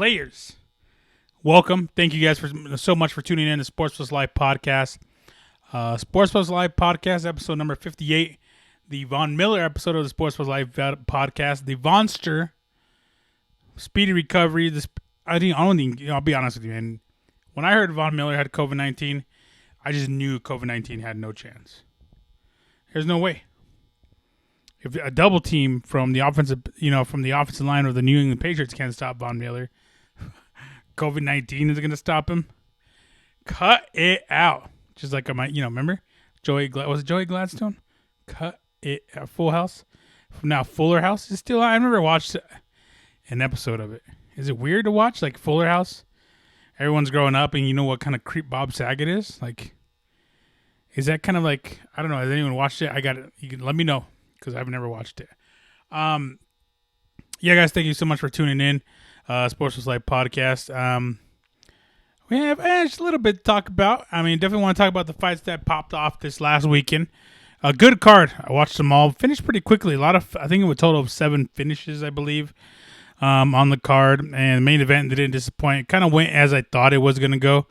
players. Welcome. Thank you guys so much for tuning in to Sports Plus Life podcast. Sports Plus Life podcast, episode number 58. The Von Miller episode of the Sports Plus Life podcast. The Vonster speedy recovery. I'll be honest with you, man. When I heard Von Miller had COVID-19, I just knew COVID-19 had no chance. There's no way. If a double team from the offensive line of the New England Patriots can't stop Von Miller, COVID-19 is going to stop him. Cut it out. Just like remember was it Joey Gladstone? Cut it out. Full House. Now Fuller House is still. I never watched an episode of it. Is it weird to watch like Fuller House? Everyone's growing up, and you know what kind of creep Bob Saget is. Like, is that kind of like, I don't know. Has anyone watched it? I got it. You can let me know because I've never watched it. Yeah, guys, thank you so much for tuning in. Sports Was Life podcast. We have just a little bit to talk about. I mean, definitely want to talk about the fights that popped off this last weekend. A good card. I watched them all. Finished pretty quickly. I think it was a total of 7 finishes, I believe, on the card. And the main event didn't disappoint. It kind of went as I thought it was going to go.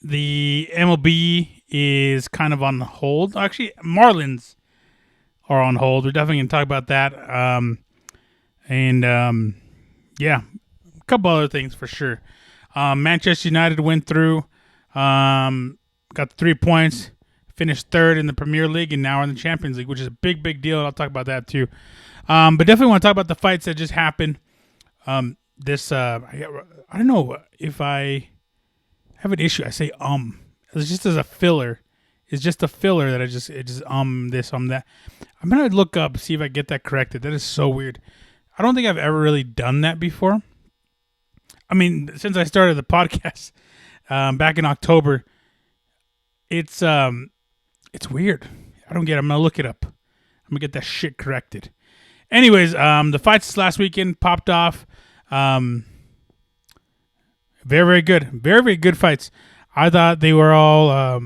The MLB is kind of on hold. Actually, Marlins are on hold. We're definitely going to talk about that. Yeah, a couple other things for sure. Manchester United went through, got 3 points, finished third in the Premier League, and now are in the Champions League, which is a big, big deal. I'll talk about that too. But definitely want to talk about the fights that just happened. I don't know if I have an issue. I say It's just as a filler. It's just a filler that this, that. I'm going to look up, see if I get that corrected. That is so weird. I don't think I've ever really done that before. I mean, since I started the podcast back in October, it's weird. I don't get it. I'm going to look it up. I'm going to get that shit corrected. Anyways, the fights last weekend popped off. Very, very good. Very, very good fights. I thought they were all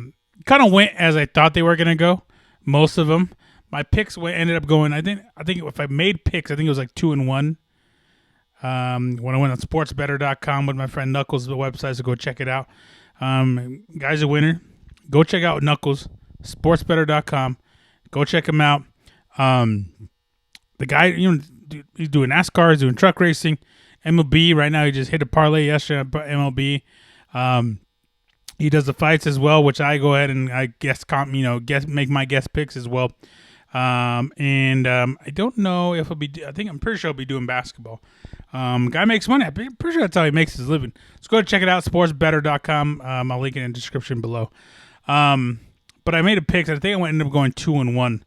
kind of went as I thought they were going to go. Most of them. My picks ended up going, I think if I made picks, I think it was like 2-1. When I went on sportsbetter.com with my friend Knuckles, the website, so go check it out. Guy's a winner. Go check out Knuckles, sportsbetter.com. Go check him out. The guy, he's doing NASCAR, he's doing truck racing, MLB. Right now, he just hit a parlay yesterday at MLB. He does the fights as well, which I go ahead and I make my guest picks as well. I don't know if I'm pretty sure he'll be doing basketball. Guy makes money. I'm pretty sure that's how he makes his living. Let's go check it out, sportsbetter.com. I'll link it in the description below. But I made a pick. I think I ended up going 2-1.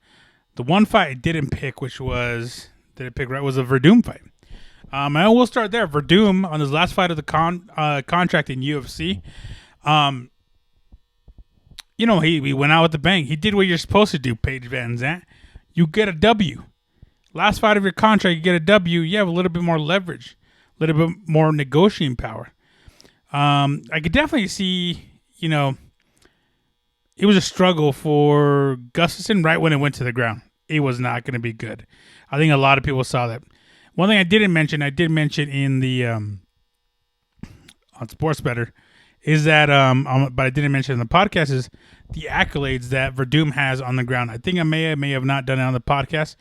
The one fight I didn't pick, was a Verdum fight. I will start there. Verdum, on his last fight of the contract in UFC, he went out with the bang. He did what you're supposed to do, Paige Van Zandt. You get a W. Last fight of your contract, you get a W. You have a little bit more leverage, a little bit more negotiating power. I could definitely see, it was a struggle for Gustafsson right when it went to the ground. It was not going to be good. I think a lot of people saw that. One thing I did mention in the on SportsBetter is that, but I didn't mention in the podcast, is the accolades that Verdum has on the ground. I think I may have not done it on the podcast,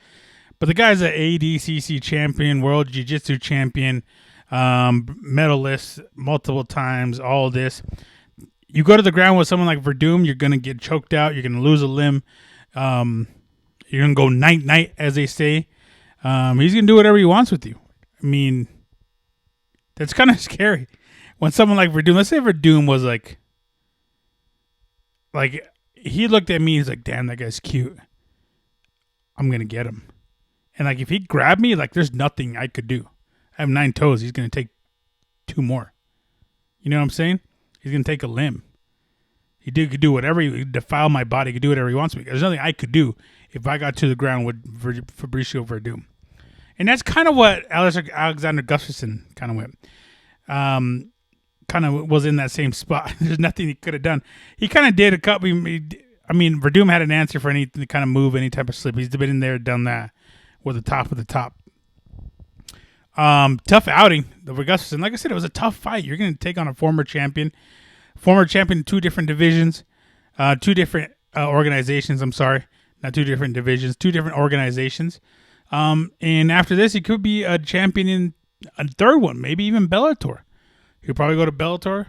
but the guy's an ADCC champion, world jiu-jitsu champion, medalist multiple times, all this. You go to the ground with someone like Verdum, you're going to get choked out. You're going to lose a limb. You're going to go night-night, as they say. He's going to do whatever he wants with you. I mean, that's kind of scary. When someone like Verdum, let's say Verdum was like he looked at me, he's like, damn, that guy's cute. I'm going to get him. And like, if he grabbed me, like, there's nothing I could do. I have 9 toes. He's going to take 2 more. You know what I'm saying? He's going to take a limb. He could do whatever. He could defile my body. He could do whatever he wants to. There's nothing I could do if I got to the ground with Fabricio Verdum. And that's kind of what Alexander Gustafsson kind of went. Kind of was in that same spot. There's nothing he could have done. He kind of did a couple. Verdum had an answer for any kind of move, any type of slip. He's been in there, done that with the top of the top. Tough outing of Augustus. Like I said, it was a tough fight. You're going to take on a former champion in two different divisions, two different organizations. I'm sorry, not two different divisions, two different organizations. And after this, he could be a champion in a third one, maybe even Bellator. He'll probably go to Bellator,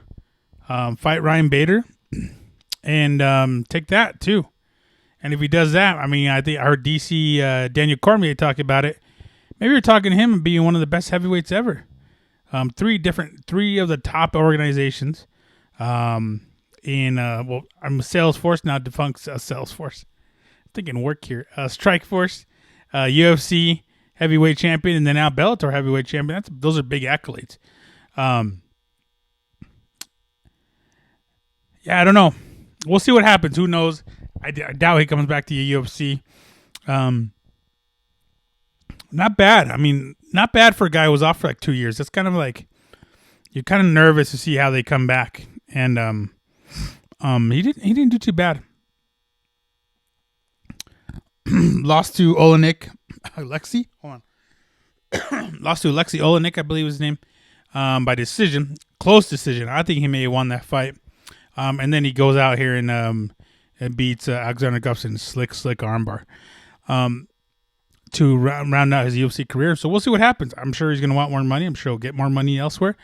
fight Ryan Bader, and take that too. And if he does that, I mean, I think I heard DC Daniel Cormier talk about it. Maybe you're talking to him being one of the best heavyweights ever. Three of the top organizations. I'm Salesforce now, defunct Salesforce. I'm thinking work here. Strikeforce, UFC heavyweight champion, and then now Bellator heavyweight champion. Those are big accolades. Yeah, I don't know. We'll see what happens. Who knows? I doubt he comes back to the UFC. Not bad. I mean, not bad for a guy who was off for like 2 years. That's kind of like, you're kind of nervous to see how they come back. And he didn't do too bad. Lost to Alexei. Hold on. Lost to Alexei Olenek, I believe was his name, by decision. Close decision. I think he may have won that fight. And then he goes out here and beats Alexander Gustafsson, slick armbar. To round out his UFC career. So we'll see what happens. I'm sure he's going to want more money. I'm sure he'll get more money elsewhere.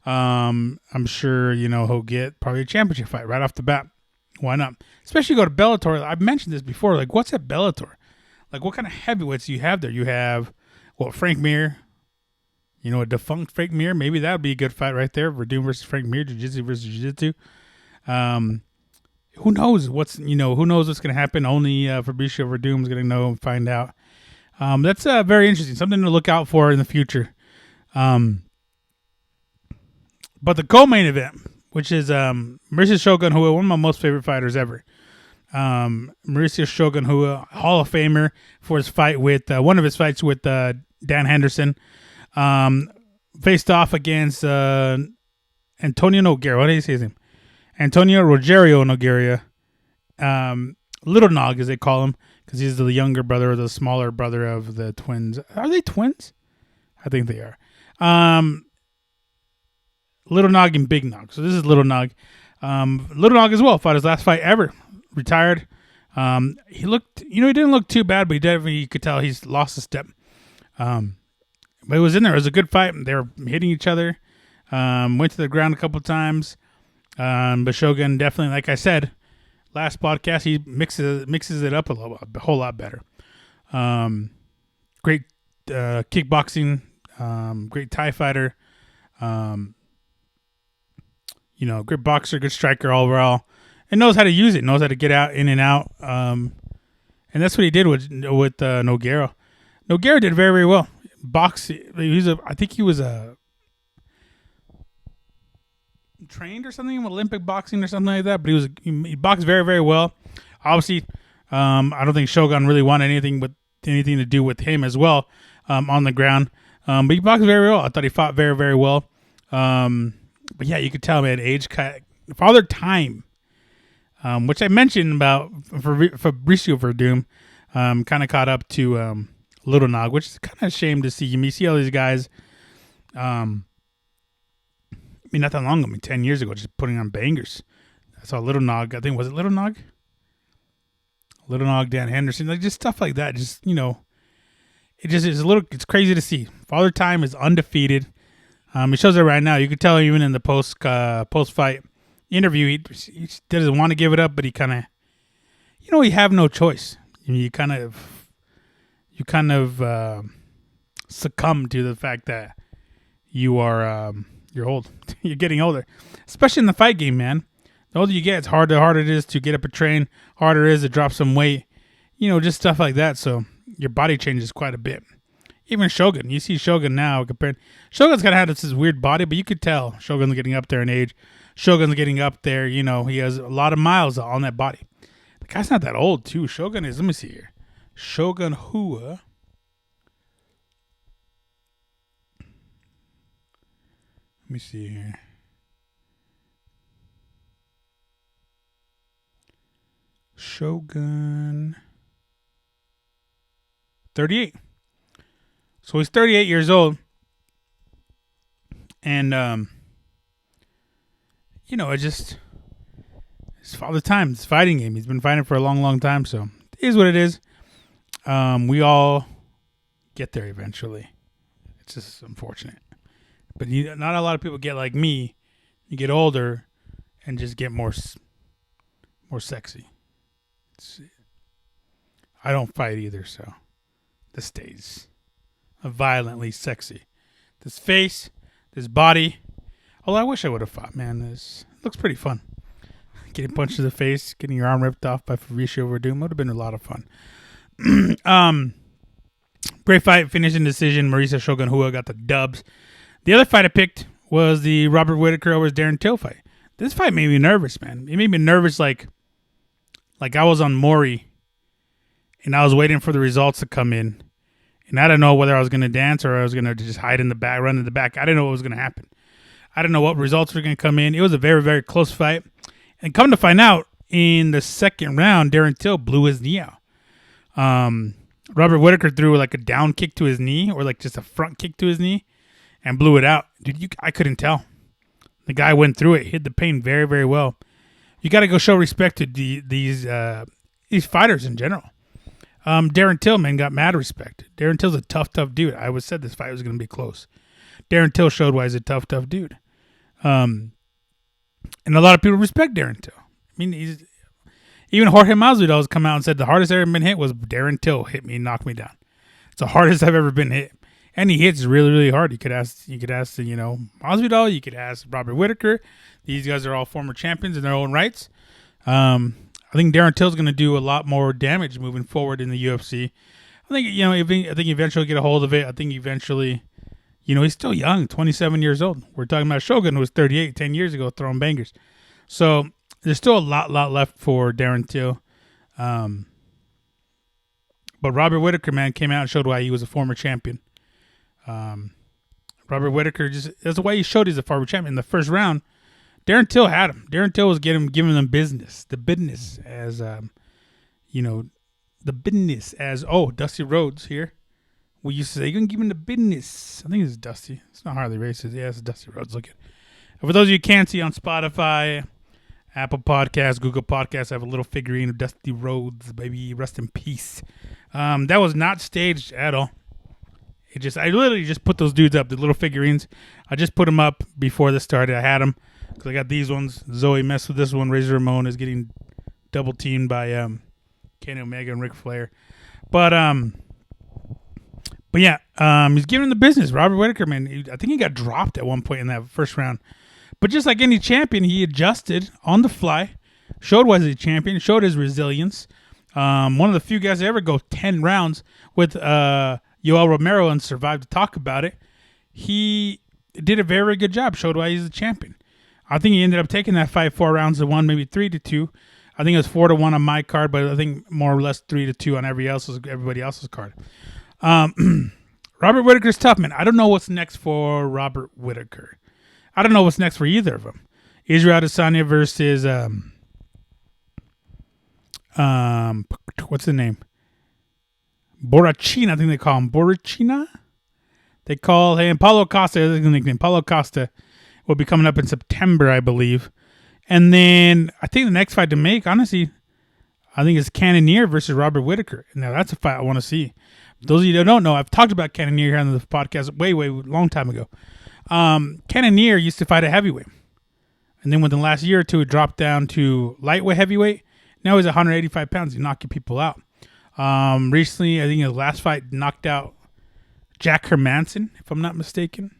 I'm sure, he'll get probably a championship fight right off the bat. Why not? Especially go to Bellator. I've mentioned this before. Like, what's at Bellator? Like, what kind of heavyweights do you have there? You have, Frank Mir. A defunct Frank Mir. Maybe that would be a good fight right there. Verdum versus Frank Mir. Jiu-Jitsu versus Jiu-Jitsu. Who knows who knows what's going to happen? Only Fabricio Verdum is going to know and find out. That's very interesting. Something to look out for in the future. But the co-main event, which is Mauricio Shogun Rua, one of my most favorite fighters ever. Mauricio Shogun Rua, Hall of Famer for his fight with one of his fights with Dan Henderson. Faced off against Antonio Nogueira. What did he say his name? Antonio Rogerio Nogueira. Little Nog, as they call him, because he's the younger brother or the smaller brother of the twins. Are they twins? I think they are. Little Nog and Big Nog. So this is Little Nog. Little Nog as well fought his last fight ever. Retired. He looked, he didn't look too bad, but you could tell he's lost a step. But he was in there. It was a good fight. They were hitting each other. Went to the ground a couple times. But Shogun definitely, like I said, last podcast, he mixes it up a whole lot better. Great kickboxing, great Thai fighter. Great boxer, good striker overall, and knows how to use it. Knows how to get out, in and out. And that's what he did with Nogueira. Nogueira did very, very well. I think he was trained or something in Olympic boxing or something like that, but he boxed very, very well. Obviously, I don't think Shogun really wanted anything to do with him as well on the ground. But he boxed very well. I thought he fought very, very well. But yeah, you could tell, man, age cut. Father Time, which I mentioned about Fabricio Verdum, kind of caught up to Little Nog, which is kind of a shame to see. You see all these guys, not that long ago, 10 years ago, just putting on bangers. I saw Little Nog, I think, was it Little Nog? Little Nog, Dan Henderson, like just stuff like that. Just, it just is it's crazy to see. Father Time is undefeated. He shows it right now. You could tell even in the post fight interview, he doesn't want to give it up, but he kind of, you have no choice. You kind of succumb to the fact that you're old. You're getting older, especially in the fight game, man. The older you get, the harder it is to get up a train, harder it is to drop some weight, just stuff like that. So your body changes quite a bit. Even Shogun, you see Shogun now compared. Shogun's kind of had this weird body, but you could tell Shogun's getting up there in age. Shogun's getting up there, he has a lot of miles on that body. The guy's not that old too. Shogun is, let me see here. Shogun Rua. Let me see here. Shogun. 38. So he's 38 years old. And it's Father Time. It's a fighting game. He's been fighting for a long, long time. So it is what it is. We all get there eventually. It's just unfortunate. But not a lot of people get like me. You get older and just get more sexy. I don't fight either, so this stays violently sexy. This face, this body. Although I wish I would have fought, man. This looks pretty fun. Getting punched in the face, getting your arm ripped off by Fabricio Verdum would have been a lot of fun. Great fight, finishing decision. Marisa Shogun Hua got the dubs. The other fight I picked was the Robert Whitaker over Darren Till fight. This fight made me nervous, man. It made me nervous like I was on Maury and I was waiting for the results to come in. And I didn't know whether I was going to dance or I was going to just hide in the back, run in the back. I didn't know what was going to happen. I didn't know what results were going to come in. It was a very, very close fight. And come to find out, in the second round, Darren Till blew his knee out. Robert Whitaker threw like a down kick to his knee or like just a front kick to his knee and blew it out. Dude, I couldn't tell. The guy went through it, hid the pain very, very well. You got to go show respect to these fighters in general. Darren Till, man, got mad respect. Darren Till's a tough, tough dude. I always said this fight was going to be close. Darren Till showed why he's a tough, tough dude. And a lot of people respect Darren Till. I mean, even Jorge Masvidal has come out and said the hardest I've ever been hit was Darren Till hit me and knocked me down. It's the hardest I've ever been hit. And he hits really, really hard. You could ask Masvidal. You could ask Robert Whitaker. These guys are all former champions in their own rights. I think Darren Till's going to do a lot more damage moving forward in the UFC. I think eventually get a hold of it. I think eventually, he's still young, 27 years old. We're talking about Shogun, who was 38 10 years ago, throwing bangers. So there's still a lot left for Darren Till. But Robert Whitaker, man, came out and showed why he was a former champion. Robert Whitaker, that's the way he showed he's a former champion. In the first round, Darren Till had him. Darren Till was giving them business. The business as, Dusty Rhodes here. We used to say, you're going to give him the business. I think it's Dusty. It's not hardly racist. Yeah, it's Dusty Rhodes. Look at it. And for those of you who can't see on Spotify, Apple Podcasts, Google Podcasts, I have a little figurine of Dusty Rhodes, baby. Rest in peace. That was not staged at all. I literally just put those dudes up, the little figurines. I just put them up before this started. I had them because I got these ones. Zoe messed with this one. Razor Ramon is getting double teamed by Kenny Omega and Ric Flair. But yeah, he's giving the business. Robert Whitaker, man, I think he got dropped at one point in that first round. But just like any champion, he adjusted on the fly, showed why he's a champion, showed his resilience. One of the few guys to ever go 10 rounds with Yoel Romero and survived to talk about it. He did a very, very good job, showed why he's a champion. I think he ended up taking that fight 4 rounds to 1, maybe 3-2. I think it was 4-1 on my card, but I think more or less 3-2 on everybody else's card. Robert Whitaker's tough, man. I don't know what's next for Robert Whitaker. I don't know what's next for either of them. Israel Adesanya versus what's the name? Borrachina, I think they call him Borrachina. They call him Paulo Costa. That's his nickname. Paulo Costa will be coming up in September, I believe. And then I think the next fight to make, honestly, I think it's Cannonier versus Robert Whitaker. Now that's a fight I want to see. Those of you that don't know, I've talked about Cannonier here on the podcast way, long time ago. Cannonier used to fight at heavyweight. And then within the last year or two, it dropped down to lightweight heavyweight. Now he's 185 pounds. He's knocking people out. Recently, I think his last fight knocked out Jack Hermanson, if I'm not mistaken.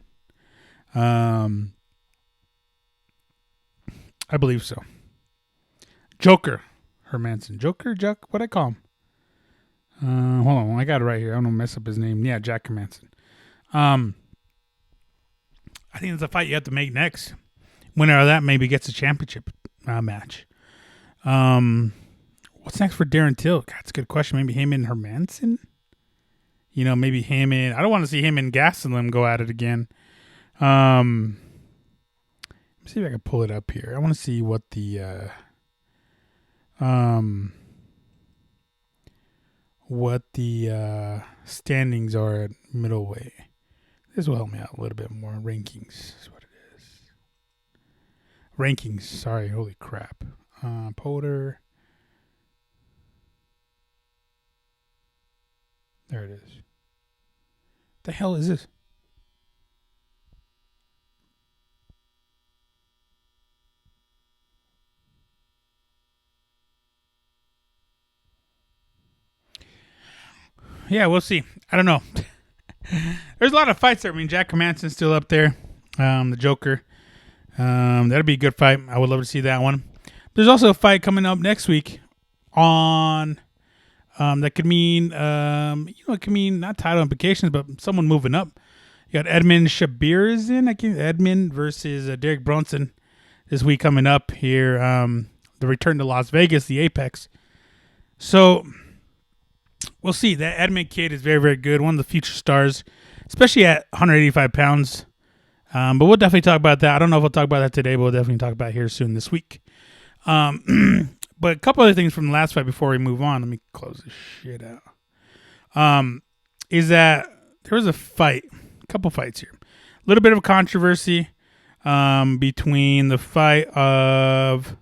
I believe so. Joker Hermanson. Jack, what'd I call him? Hold on, I got it right here. I don't want to mess up his name. Yeah, Jack Hermanson. I think it's a fight you have to make next. Winner of that maybe gets a championship match. What's next for Darren Till? God, that's a good question. Maybe him and Hermanson? Maybe him and... I don't want to see him and Gastelum go at it again. Let me see if I can pull it up here. I want to see what the... standings are at middleweight. This will help me out a little bit more. Rankings is what it rankings. Sorry, holy crap. Potter. There it is. The hell is this? Yeah, we'll see. I don't know. There's a lot of fights there. I mean, Jack Hermansson's still up there. The Joker. That'll be a good fight. I would love to see that one. There's also a fight coming up next week on that could mean it could mean not title implications, but someone moving up. You got Edmund Shabir is in. Edmund versus Derek Bronson this week coming up here. The return to Las Vegas, the Apex. So we'll see. That Edmund kid is very, very good. One of the future stars, especially at 185 pounds. But we'll definitely talk about that. I don't know if we'll talk about that today, but we'll definitely talk about it here soon this week. But a couple other things from the last fight before we move on. Let me close this shit out. Is that there was a couple fights here. A little bit of a controversy between the fight of,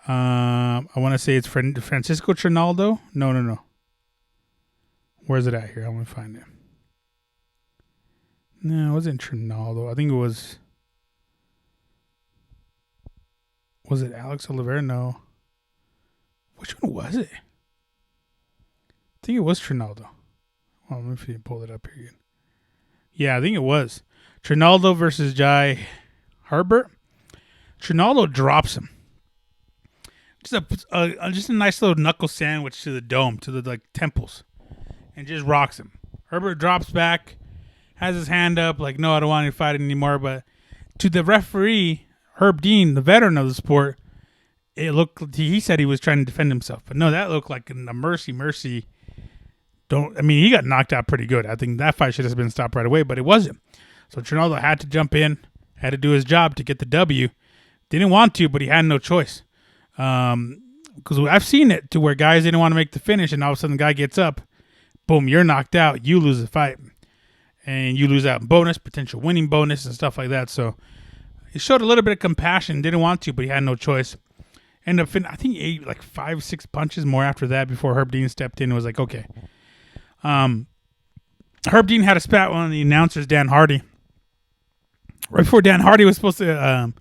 I want to say it's Francisco Trinaldo. No. Where's it at here? I want to find it. No, it wasn't Trinaldo. I think it was. Was it Alex Oliveira? No. Which one was it? I think it was Trinaldo. Well, let me see, pull it up here again. Yeah, I think it was. Trinaldo versus Jai Herbert. Trinaldo drops him. Just a nice little knuckle sandwich to the dome, to the temples. And just rocks him. Herbert drops back, has his hand up, like, no, I don't want to fight anymore. But to the referee, Herb Dean, the veteran of the sport, he said he was trying to defend himself. But no, that looked like a mercy. He got knocked out pretty good. I think that fight should have been stopped right away, but it wasn't. So Trinaldo had to jump in, had to do his job to get the W. Didn't want to, but he had no choice. Because I've seen it to where guys didn't want to make the finish, and all of a sudden the guy gets up, boom, you're knocked out, you lose the fight. And you lose out in bonus, potential winning bonus, and stuff like that. So he showed a little bit of compassion, didn't want to, but he had no choice. Ended up, I think he ate like 5-6 punches more after that before Herb Dean stepped in and was like, okay. Herb Dean had a spat with one of the announcers, Dan Hardy. Right before Dan Hardy was supposed to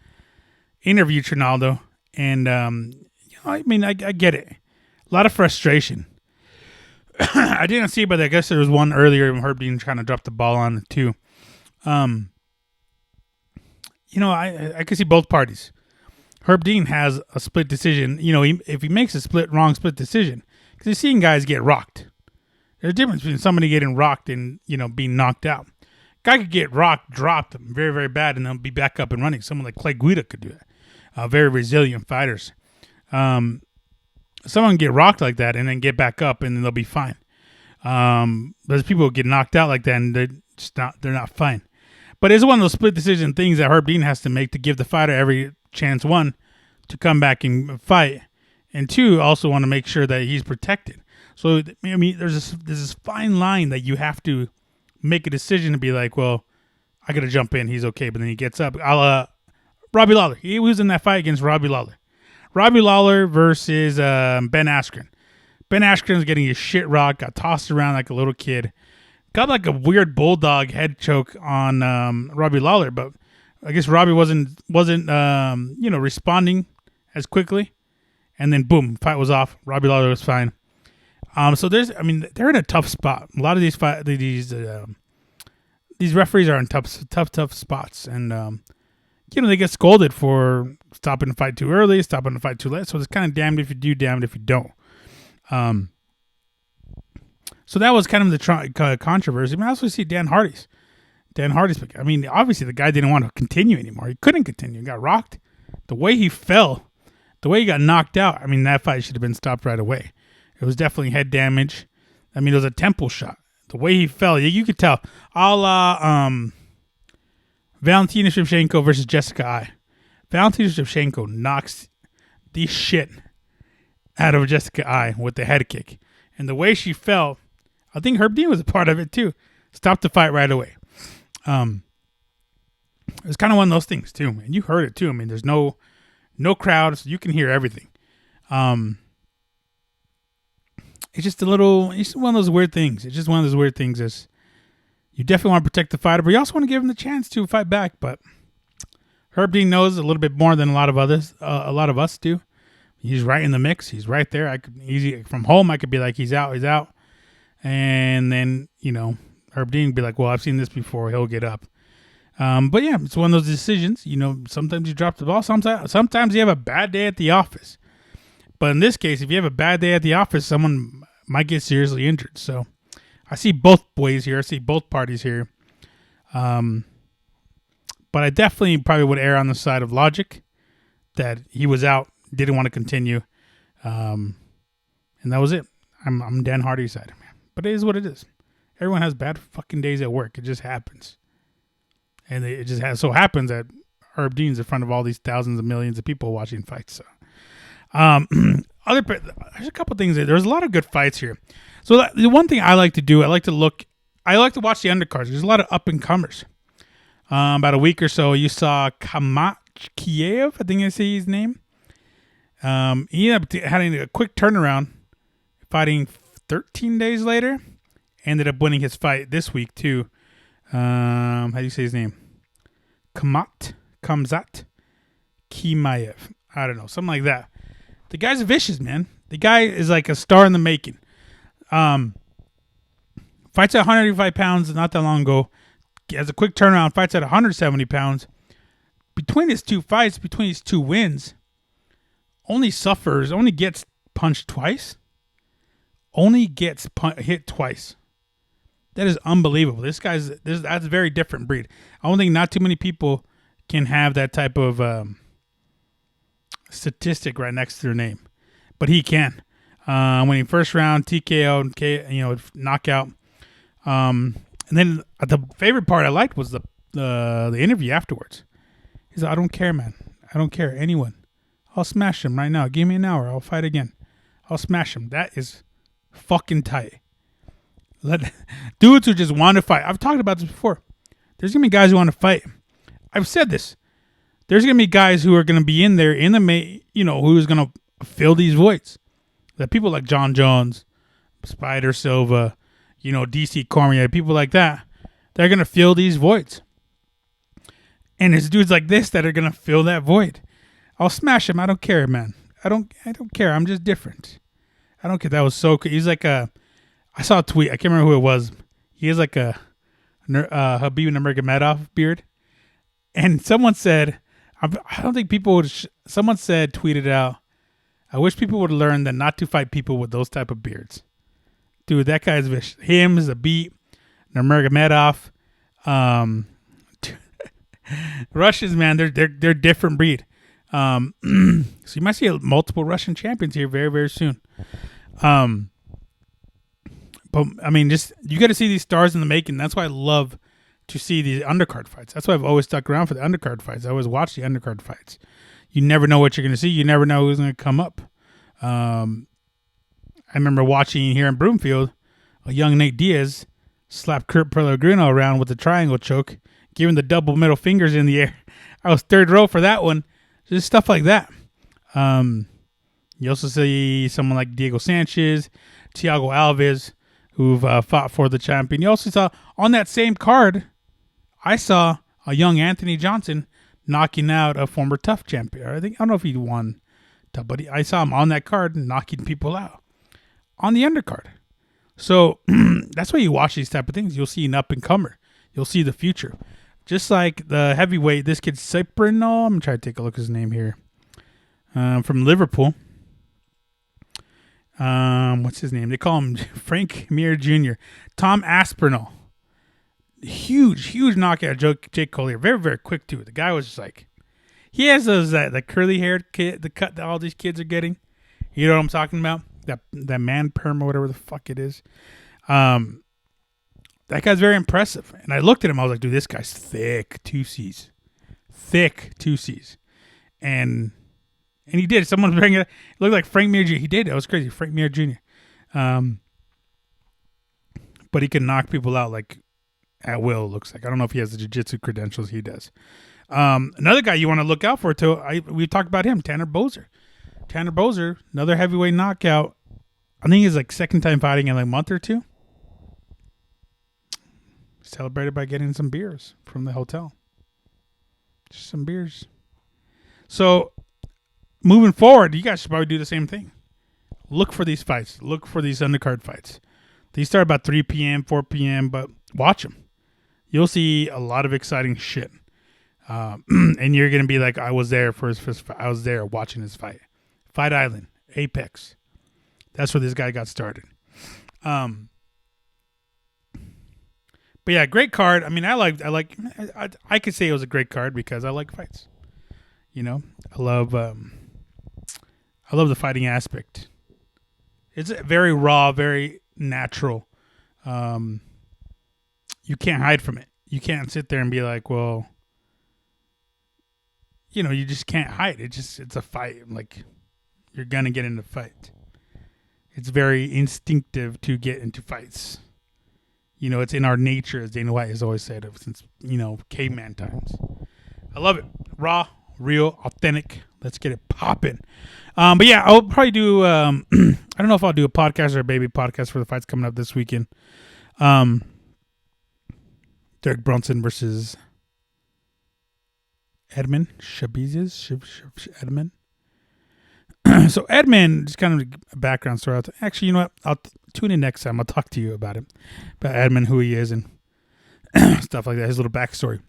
interview Trinaldo. And, I get it. A lot of frustration. I didn't see it, but I guess there was one earlier when Herb Dean trying to drop the ball on it too. I can see both parties. Herb Dean has a split decision. If he makes a wrong split decision, because he's seeing guys get rocked. There's a difference between somebody getting rocked and, being knocked out. Guy could get rocked, dropped very, very bad, and then be back up and running. Someone like Clay Guida could do that. Very resilient fighters. Someone get rocked like that and then get back up and then they'll be fine. There's people who get knocked out like that and they're not fine. But it's one of those split decision things that Herb Dean has to make to give the fighter every chance, one, to come back and fight, and two, also want to make sure that he's protected. So, there's this fine line that you have to make a decision to be like, well, I got to jump in, he's okay, but then he gets up. Robbie Lawler. He was in that fight against Robbie Lawler. Robbie Lawler versus Ben Askren. Ben Askren's getting his shit rocked, got tossed around like a little kid. Got like a weird bulldog head choke on Robbie Lawler, but I guess Robbie wasn't responding as quickly. And then boom, fight was off. Robbie Lawler was fine. So they're in a tough spot. A lot of these referees are in tough spots, and they get scolded for stopping the fight too early, stopping the fight too late. So it's kind of damned if you do, damned if you don't. So that was kind of the controversy. I also see Dan Hardy's. Obviously the guy didn't want to continue anymore. He couldn't continue. He got rocked. The way he fell, the way he got knocked out, that fight should have been stopped right away. It was definitely head damage. It was a temple shot. The way he fell, you could tell. A la Valentina Shevchenko versus Jessica Ai. Valentina Shevchenko knocks the shit out of Jessica Ai with the head kick. And the way she fell, I think Herb Dean was a part of it too. Stopped the fight right away. It was kind of one of those things too, man. You heard it too. There's no no crowd, so you can hear everything. It's just it's one of those weird things. It's just one of those weird things. Is you definitely want to protect the fighter, but you also want to give him the chance to fight back. But Herb Dean knows a little bit more than a lot of us do. He's right in the mix. He's right there. I could easy from home. I could be like, he's out, and then Herb Dean would be like, well, I've seen this before. He'll get up. But yeah, it's one of those decisions. Sometimes you drop the ball. Sometimes you have a bad day at the office. But in this case, if you have a bad day at the office, someone might get seriously injured. So I see both ways here. I see both parties here. But I definitely probably would err on the side of logic that he was out, didn't want to continue. And that was it. I'm Dan Hardy's side. But it is what it is. Everyone has bad fucking days at work. It just happens. And it just so happens that Herb Dean's in front of all these thousands of millions of people watching fights. So. There's a couple things. There's a lot of good fights here. So the one thing I like to do, I like to watch the undercards. There's a lot of up and comers. About a week or so, you saw Kiev, I think I say his name. He ended up having a quick turnaround, fighting 13 days later. Ended up winning his fight this week too. How do you say his name? Kamzat Kimaev. I don't know, something like that. The guy's vicious, man. The guy is like a star in the making. Fights at 185 pounds not that long ago. Has a quick turnaround. Fights at 170 pounds. Between his two fights, between his two wins, only gets punched twice. Only gets hit twice. That is unbelievable. That's a very different breed. I don't think not too many people can have that type of statistic right next to their name, but he can. Winning first round TKO, knockout. And then the favorite part I liked was the interview afterwards. He's like, I don't care, man. I don't care. Anyone. I'll smash him right now. Give me an hour. I'll fight again. I'll smash him. That is fucking tight. Dudes who just want to fight. I've talked about this before. There's going to be guys who want to fight. I've said this. There's going to be guys who are going to be in there in the who's going to fill these voids. That people like John Jones, Spider Silva, DC Cormier, people like that, they're going to fill these voids. And there's dudes like this that are going to fill that void. I'll smash him. I don't care, man. I don't care. I'm just different. I don't care. That was so cool. He's like I saw a tweet. I can't remember who it was. He has like a Habib Nurmagomedov beard. And someone said, I don't think people would. Someone said, tweeted out, I wish people would learn that not to fight people with those type of beards. Dude, that guy's vicious. Him is a beat. Nurmagomedov. Russians, man, they're different breed. So you might see multiple Russian champions here very, very soon. But I mean, just you got to see these stars in the making. That's why I love to see these undercard fights. That's why I've always stuck around for the undercard fights. I always watch the undercard fights. You never know what you're going to see. You never know who's going to come up. I remember watching here in Broomfield, a young Nate Diaz slap Kurt Pellegrino around with the triangle choke, giving the double middle fingers in the air. I was third row for that one. Just stuff like that. You also see someone like Diego Sanchez, Thiago Alves, who've fought for the champion. You also saw on that same card, I saw a young Anthony Johnson knocking out a former Tough champion. I don't know if he won Tough, but I saw him on that card knocking people out on the undercard. So that's why you watch these type of things. You'll see an up and comer. You'll see the future. Just like the heavyweight, this kid Cyprino, I'm trying to take a look at his name here. From Liverpool. What's his name? They call him Frank Mir Jr. Tom Aspinall. Huge knockout. Jake Collier. Very, very quick too. The guy was just like, he has those the curly haired kid, the cut that all these kids are getting. You know what I'm talking about? That man perm or whatever the fuck it is. That guy's very impressive. And I looked at him. I was like, dude, this guy's thick 2Cs. Thick 2Cs. And he did. Someone bring it. It looked like Frank Mir Jr. He did. That was crazy. Frank Mir Jr. But he can knock people out like at will, it looks like. I don't know if he has the jiu-jitsu credentials. He does. Another guy you want to look out for too. We talked about him, Tanner Boser. Tanner Boser, another heavyweight knockout. I think he's like second time fighting in like a month or two. Celebrated by getting some beers from the hotel. Just some beers. So moving forward, you guys should probably do the same thing. Look for these fights. Look for these undercard fights. They start about 3 p.m., 4 p.m., but watch them. You'll see a lot of exciting shit. And you're going to be like, I was there for his first fight. I was there watching his fight. Fight Island, Apex. That's where this guy got started. But yeah, great card. I mean, I could say it was a great card because I like fights. You know, I love the fighting aspect. It's very raw, very natural. You can't hide from it. You can't sit there and be like, well, you know, you just can't hide. It's a fight. Like, you're going to get into a fight. It's very instinctive to get into fights. You know, it's in our nature, as Dana White has always said, since, you know, caveman times. I love it. Raw, real, authentic. Let's get it popping. But yeah, I'll probably do, I don't know if I'll do a podcast or a baby podcast for the fights coming up this weekend. Derek Brunson versus Edmund Shabizes. Edmund. So Edmund, just kind of a background story. Actually, you know what? I'll tune in next time. I'll talk to you about him, about Edmund, who he is, and stuff like that. His little backstory.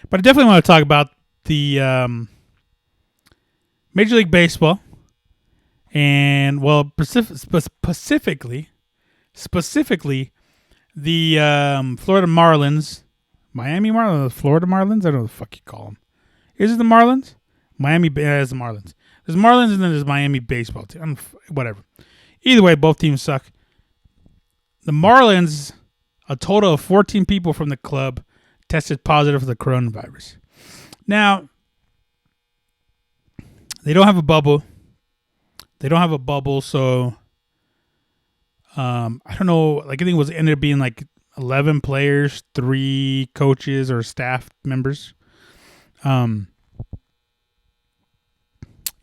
But I definitely want to talk about the Major League Baseball, and well, specifically the Florida Marlins, Miami Marlins, Florida Marlins. I don't know what the fuck you call them. Is it the Marlins? Miami is the Marlins. There's Marlins and then there's Miami baseball team. Whatever. Either way, both teams suck. The Marlins, a total of 14 people from the club tested positive for the coronavirus. Now, they don't have a bubble. So I don't know. Like, I think it ended up being like 11 players, 3 coaches or staff members.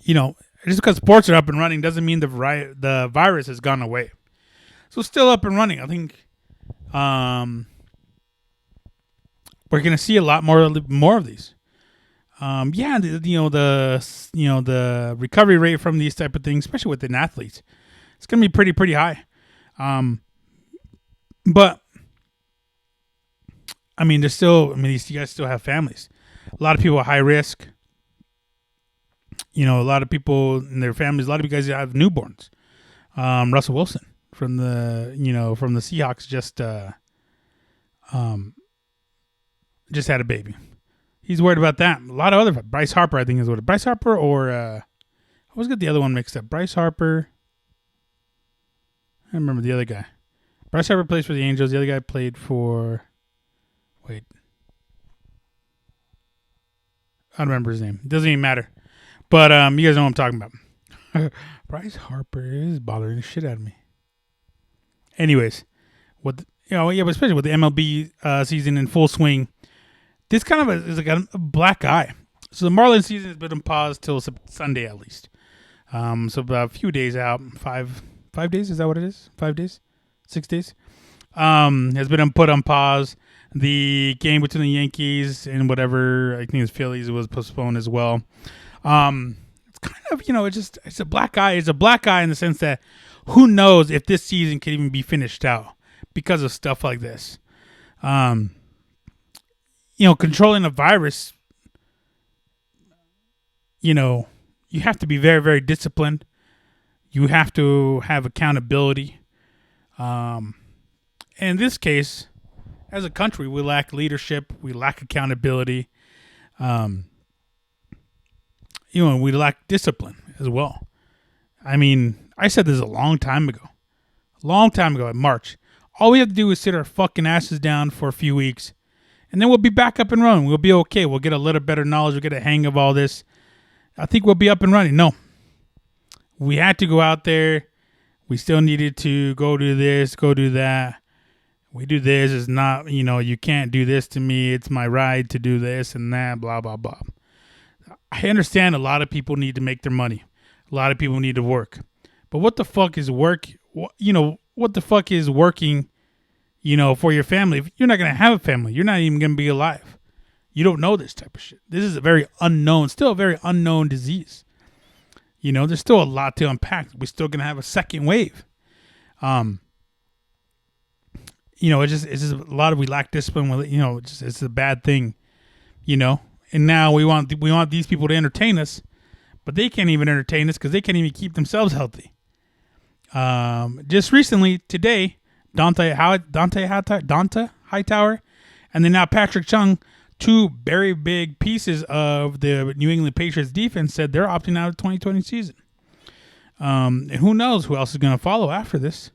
You know, just because sports are up and running doesn't mean the virus has gone away. So it's still up and running. I think we're going to see a lot more of these. The recovery rate from these type of things, especially within athletes, it's going to be pretty high. But I mean, these guys still have families. A lot of people are high risk. You know, a lot of people in their families, a lot of you guys have newborns. Russell Wilson from the Seahawks just had a baby. He's worried about that. A lot of other, Bryce Harper, I think is what it. Bryce Harper or I always get the other one mixed up. Bryce Harper. I remember the other guy. Bryce Harper plays for the Angels. The other guy played for. Wait. I don't remember his name. It doesn't even matter. But you guys know what I'm talking about. Bryce Harper is bothering the shit out of me. Anyways, but especially with the MLB season in full swing, this kind of is like a black eye. So the Marlins season has been on pause till Sunday at least. So about a few days out, 5 days, is that what it is? 5 days? 6 days? Has been put on pause. The game between the Yankees and whatever, I think it's Phillies, was postponed as well. It's kind of, it's a black eye. It's a black eye in the sense that who knows if this season can even be finished out because of stuff like this. Controlling a virus, you have to be very, very disciplined. You have to have accountability. In this case, as a country, we lack leadership. We lack accountability. We lack discipline as well. I mean, I said this a long time ago in March. All we have to do is sit our fucking asses down for a few weeks, and then we'll be back up and running. We'll be okay. We'll get a little better knowledge. We'll get a hang of all this. I think we'll be up and running. No. We had to go out there. We still needed to go do this, go do that. We do this. It's not, you can't do this to me. It's my right to do this and that, blah, blah, blah. I understand a lot of people need to make their money. A lot of people need to work. But what the fuck is work? What the fuck is working, for your family? If you're not going to have a family, you're not even going to be alive. You don't know this type of shit. This is still a very unknown disease. There's still a lot to unpack. We're still going to have a second wave. It's just a lot of, we lack discipline with it. It's a bad thing, and now we want these people to entertain us, but they can't even entertain us because they can't even keep themselves healthy. Just recently today, Dante Hightower, and then now Patrick Chung, two very big pieces of the New England Patriots defense, said they're opting out of the 2020 season. And who knows who else is going to follow after this.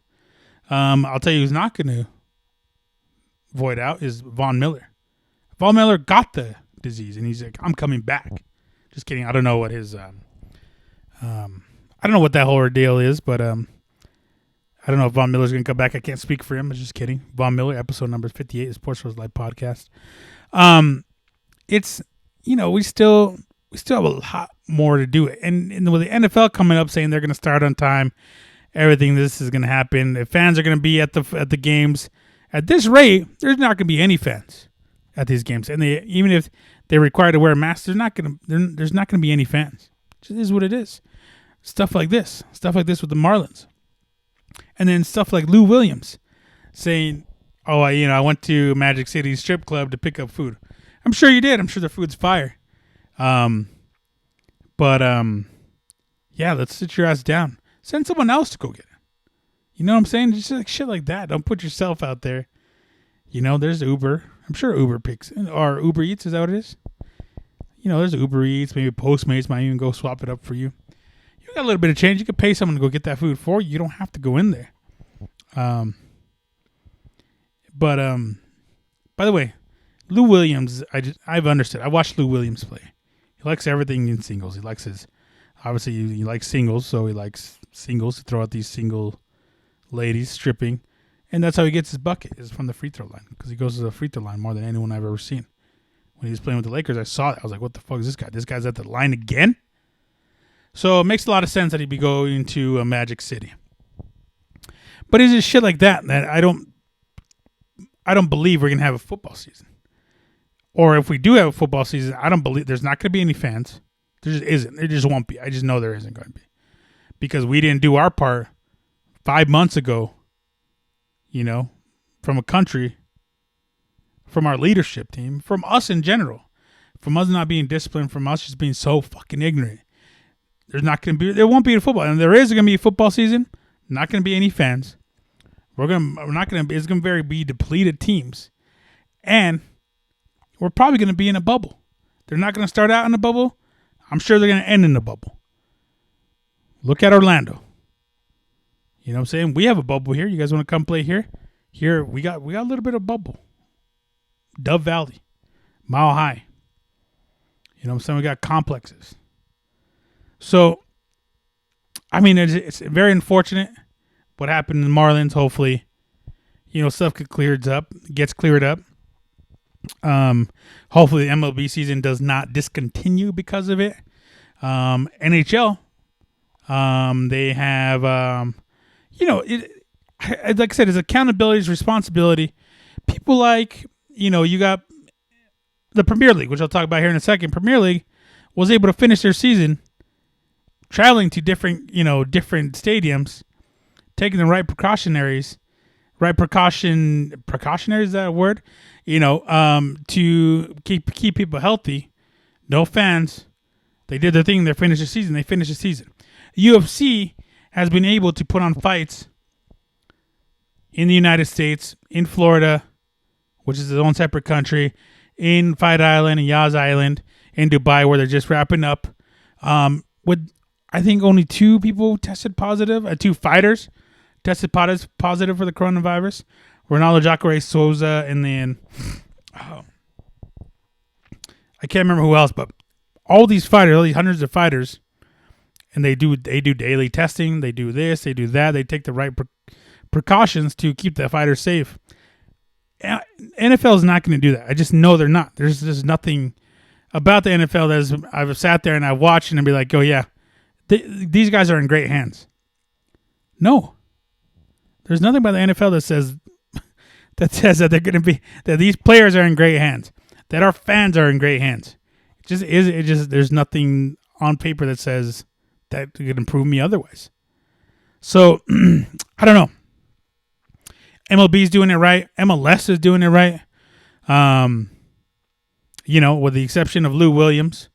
I'll tell you who's not going to void out is Von Miller. Von Miller got the disease, and he's like, I'm coming back. Just kidding. I don't know what his I don't know what that whole ordeal is, but I don't know if Von Miller's gonna come back. I can't speak for him. I'm just kidding. Von Miller, episode number 58, Sports Rose Live podcast. It's we still have a lot more to do, and with the NFL coming up saying they're gonna start on time, everything this is gonna happen. If fans are gonna be at the games at this rate, there's not gonna be any fans at these games, and even if they're required to wear a mask, there's not gonna be any fans. It just is what it is. Stuff like this with the Marlins, and then stuff like Lou Williams saying, "Oh, I went to Magic City strip club to pick up food." I'm sure you did. I'm sure the food's fire. Yeah, let's sit your ass down. Send someone else to go get it. You know what I'm saying? Just like shit like that. Don't put yourself out there. There's Uber. I'm sure Uber picks or Uber Eats. Is that what it is? There's Uber Eats. Maybe Postmates might even go swap it up for you. You got a little bit of change. You could pay someone to go get that food for you. You don't have to go in there. By the way, Lou Williams, I've understood. I watched Lou Williams play. He likes everything in singles. He likes obviously he likes singles, so he likes singles to throw out these single ladies stripping. And that's how he gets his bucket, is from the free throw line, because he goes to the free throw line more than anyone I've ever seen. When he was playing with the Lakers, I saw it. I was like, what the fuck is this guy? This guy's at the line again? So it makes a lot of sense that he'd be going to Magic City. But it's just shit like that I don't believe we're going to have a football season. Or if we do have a football season, I don't believe there's not going to be any fans. There just isn't. There just won't be. I just know there isn't going to be. Because we didn't do our part 5 months ago, from a country, from our leadership team, from us in general, from us not being disciplined, from us just being so fucking ignorant. There won't be a football. And there is going to be a football season. Not going to be any fans. It's going to be depleted teams. And we're probably going to be in a bubble. They're not going to start out in a bubble. I'm sure they're going to end in a bubble. Look at Orlando. You know what I'm saying? We have a bubble here. You guys want to come play here? Here, we got a little bit of bubble. Dove Valley. Mile High. You know what I'm saying? We got complexes. So, it's very unfortunate what happened in the Marlins. Hopefully, stuff gets cleared up. Hopefully the MLB season does not discontinue because of it. NHL, they have, like I said, it's accountability, it's responsibility. People like, you got the Premier League, which I'll talk about here in a second. Premier League was able to finish their season traveling to different stadiums, taking the right precautionaries, is that a word? To keep people healthy. No fans. They did their thing. They finished the season. UFC has been able to put on fights in the United States, in Florida, which is its own separate country, in Fight Island and Yas Island, in Dubai, where they're just wrapping up. With I think only 2 people tested positive. 2 fighters tested positive for the coronavirus. Ronaldo Jacare Souza, and then I can't remember who else, but all these hundreds of fighters, and they do daily testing. They do this, they do that. They take the right precautions to keep the fighters safe. NFL is not going to do that. I just know they're not. There's nothing about the NFL that I've sat there and I've watched and be like, oh yeah, these guys are in great hands. No, there's nothing about the NFL that says that they're going to be, that these players are in great hands, that our fans are in great hands. It just there's nothing on paper that says that could prove me otherwise. So I don't know. MLB's doing it right. MLS is doing it right. With the exception of Lou Williams.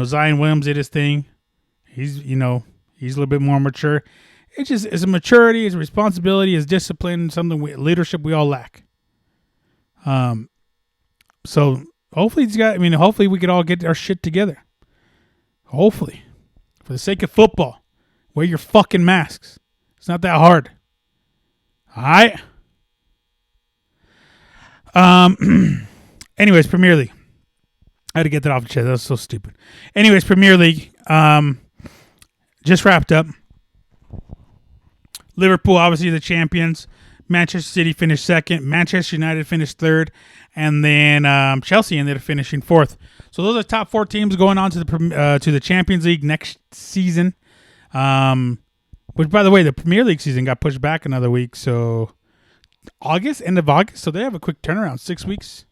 Zion Williams did his thing. He's a little bit more mature. It's a maturity, it's a responsibility, it's discipline, leadership we all lack. So hopefully hopefully we could all get our shit together. Hopefully. For the sake of football, wear your fucking masks. It's not that hard. All right. Anyways, Premier League. I had to get that off the chest. That was so stupid. Anyways, Premier League. Just wrapped up. Liverpool, obviously the champions. Manchester City finished second. Manchester United finished third. And then Chelsea ended up finishing fourth. So those are the top 4 teams going on to the Champions League next season. Which, by the way, the Premier League season got pushed back another week. So end of August. So they have a quick turnaround, 6 weeks.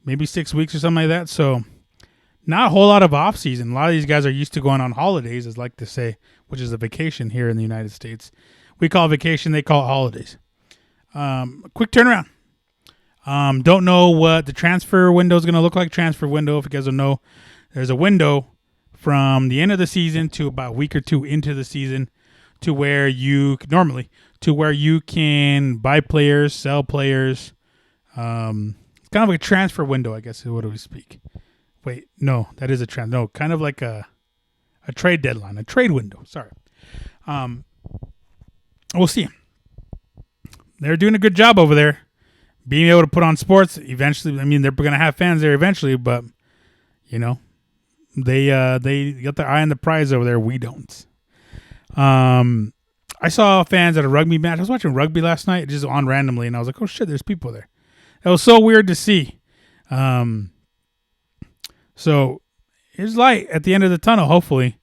Maybe 6 weeks or something like that. So not a whole lot of off season. A lot of these guys are used to going on holidays, as I like to say, which is a vacation here in the United States. We call it vacation, they call it holidays. Quick turnaround. Don't know what the transfer window is going to look like. Transfer window, if you guys don't know, there's a window from the end of the season to about a week or 2 into the season to where you can buy players, sell players. It's kind of like a transfer window, I guess, is what do we speak. Wait, no, that is kind of like a trade deadline, a trade window. Sorry. We'll see. They're doing a good job over there, being able to put on sports. Eventually, they're going to have fans there eventually, but they got their eye on the prize over there. We don't. I saw fans at a rugby match. I was watching rugby last night, just on randomly, and I was like, oh shit, there's people there. That was so weird to see. So it's light at the end of the tunnel, hopefully.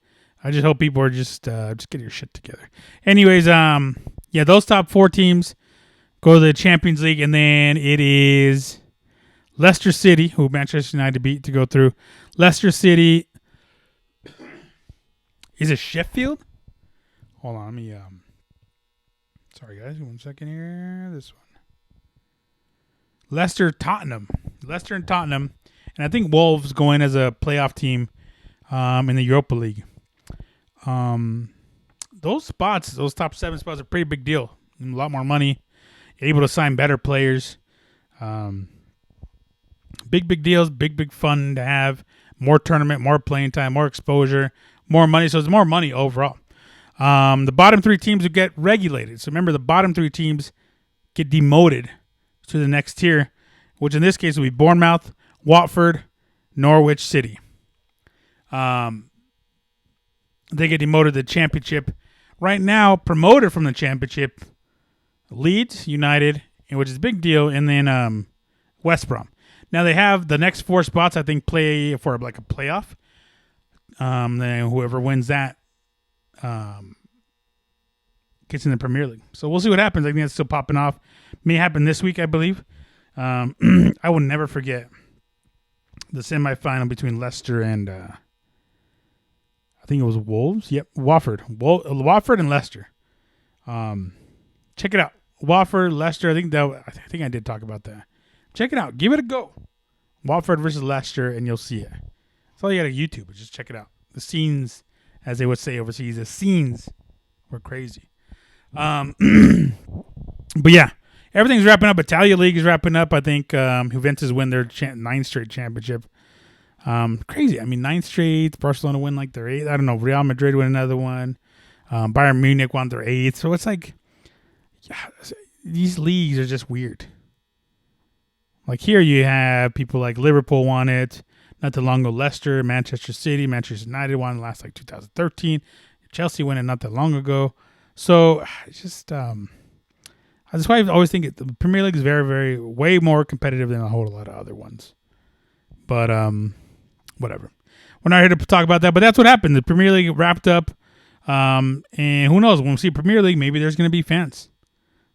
I just hope people are just get your shit together. Anyways, those top 4 teams go to the Champions League, and then it is Leicester City, who Manchester United beat to go through. Leicester City. Is it Sheffield? Hold on, let me sorry guys, 1 second here. This one. Leicester and Tottenham. And I think Wolves go in as a playoff team in the Europa League. Those top 7 spots are a pretty big deal. A lot more money. You're able to sign better players. Big deals, big fun to have. More tournament, more playing time, more exposure, more money. So it's more money overall. The bottom 3 teams would get regulated. So remember, the bottom 3 teams get demoted to the next tier, which in this case will be Bournemouth, Watford, Norwich City. They get demoted to the championship. Right now, promoted from the championship, Leeds United, which is a big deal, and then West Brom. Now they have the next 4 spots, I think, play for like a playoff. Then whoever wins that gets in the Premier League. So we'll see what happens. I think it's still popping off. May happen this week, I believe. I will never forget the semifinal between Leicester and I think it was Wolves. Yep, Watford. Watford and Leicester. Check it out. Watford, Leicester. I think I did talk about that. Check it out. Give it a go. Watford versus Leicester, and you'll see it. That's all you got on YouTube. Just check it out. The scenes, as they would say overseas, the scenes were crazy. But yeah, everything's wrapping up. Italia League is wrapping up. I think Juventus win their 9th straight championship. Crazy. 9th straight. Barcelona win like their 8th. I don't know. Real Madrid win another one. Bayern Munich won their 8th. So it's like, yeah, these leagues are just weird. Like here you have people like Liverpool won it. Not too long ago, Leicester, Manchester City, Manchester United won last 2013. Chelsea won it not that long ago. So it's just, I That's why I always think the Premier League is very, very, way more competitive than a whole lot of other ones. But whatever. We're not here to talk about that. But that's what happened. The Premier League wrapped up, and who knows? When we see Premier League, maybe there's going to be fans.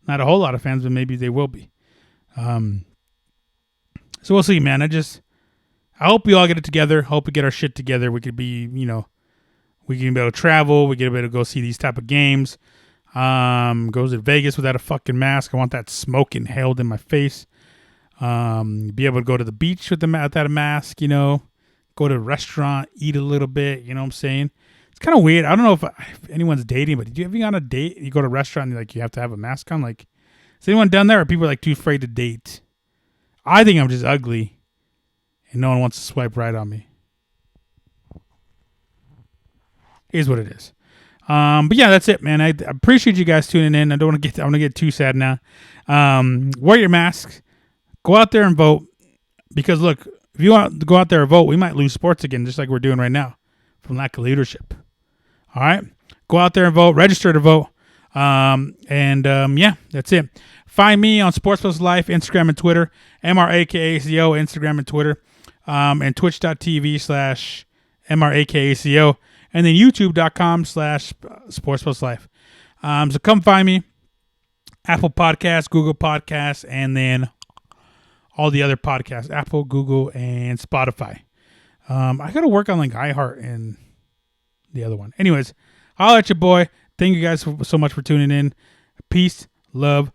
Not a whole lot of fans, but maybe they will be. So we'll see, man. I hope we all get it together. Hope we get our shit together. We could be, we can be able to travel. We can be able to go see these type of games. Goes to Vegas without a fucking mask. I want that smoke inhaled in my face. Be able to go to the beach without a mask, go to a restaurant, eat a little bit, you know what I'm saying? It's kind of weird. I don't know if anyone's dating, but did you ever go on a date? You go to a restaurant and you have to have a mask on? Like, is anyone done there, or people are too afraid to date? I think I'm just ugly and no one wants to swipe right on me. Is what it is. But yeah, that's it, man. I appreciate you guys tuning in. I want to get too sad now. Wear your masks. Go out there and vote. Because look, if you want to go out there and vote, we might lose sports again, just like we're doing right now, from lack of leadership. All right, go out there and vote. Register to vote. Yeah, that's it. Find me on Sports Plus Life, Instagram and Twitter. MRAKACO, Instagram and Twitter. And twitch.tv/MRAKACO. And then youtube.com/Sports Plus Life. So come find me. Apple Podcasts, Google Podcasts, and then all the other podcasts. Apple, Google, and Spotify. I got to work on like iHeart and the other one. Anyways, I'll let you, boy. Thank you guys so much for tuning in. Peace, love,